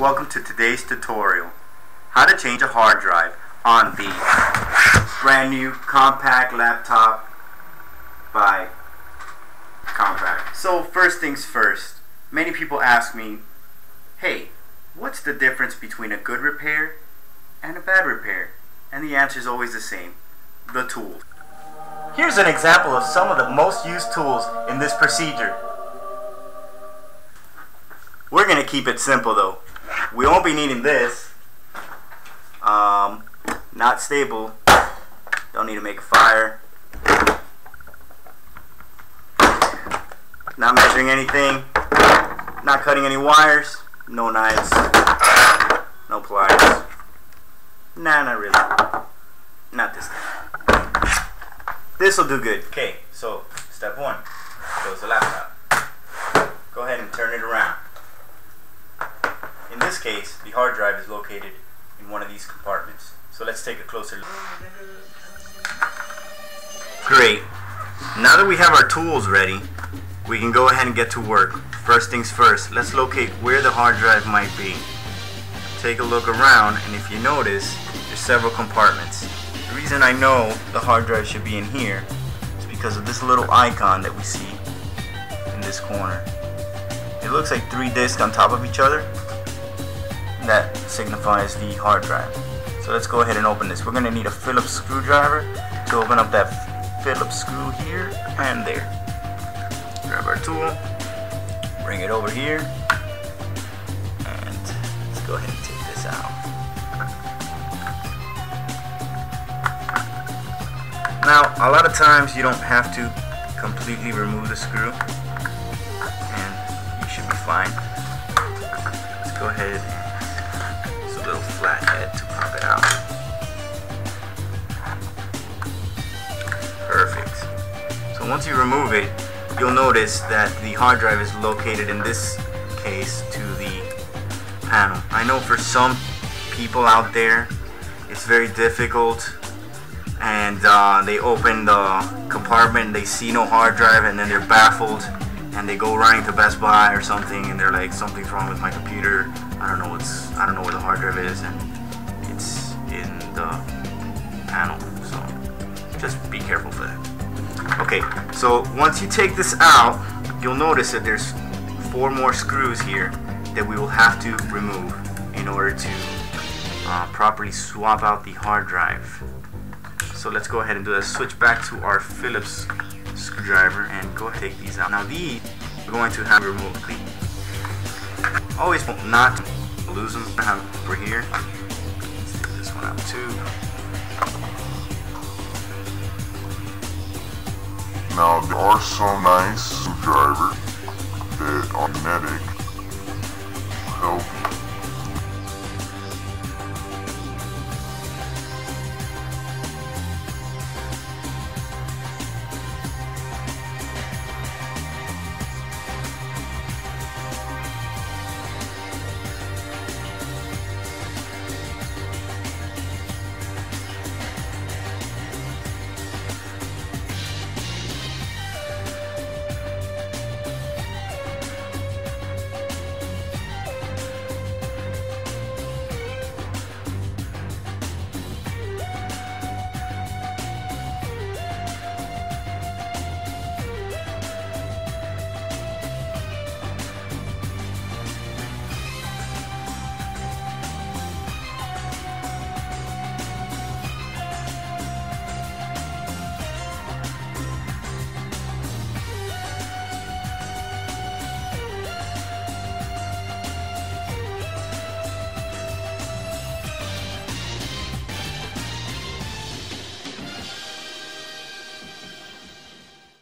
welcome to today's tutorial. How to change a hard drive on the brand new compact laptop by Compaq. So first things first, many people ask me, hey, what's the difference between a good repair and a bad repair? And the answer is always the same, the tools. Here's an example of some of the most used tools in this procedure. We're going to keep it simple though. We won't be needing this. Not stable. Don't need to make a fire. Not measuring anything. Not cutting any wires. No knives. No pliers. Nah, not really. Not this time. This will do good. Okay, so step one. Close the laptop. Go ahead and turn it around. In this case, the hard drive is located in one of these compartments. So let's take a closer look. Great. Now that we have our tools ready, we can go ahead and get to work. First things first, let's locate where the hard drive might be. Take a look around, and if you notice, there's several compartments. The reason I know the hard drive should be in here is because of this little icon that we see in this corner. It looks like 3 discs on top of each other. That signifies the hard drive. So let's go ahead and open this. We're going to need a Phillips screwdriver to open up that Phillips screw here and there. Grab our tool, bring it over here, and let's go ahead and take this out. Now, a lot of times you don't have to completely remove the screw, and you should be fine. Let's go ahead and little flat head to pop it out. Perfect. So once you remove it, you'll notice that the hard drive is located in this case to the panel. I know for some people out there it's very difficult, and they open the compartment, they see no hard drive, and then they're baffled and they go running to Best Buy or something, and they're like, something's wrong with my computer. I don't know where the hard drive is, and it's in the panel. So just be careful for that. Okay, so once you take this out, you'll notice that there's 4 more screws here that we will have to remove in order to properly swap out the hard drive. So let's go ahead and do that. Switch back to our Phillips screwdriver and go ahead and take these out. Now these we're going to have removed clean. Always not lose them. I have over here. Let's take this one out too. Now there are some nice screwdrivers that are magnetic, help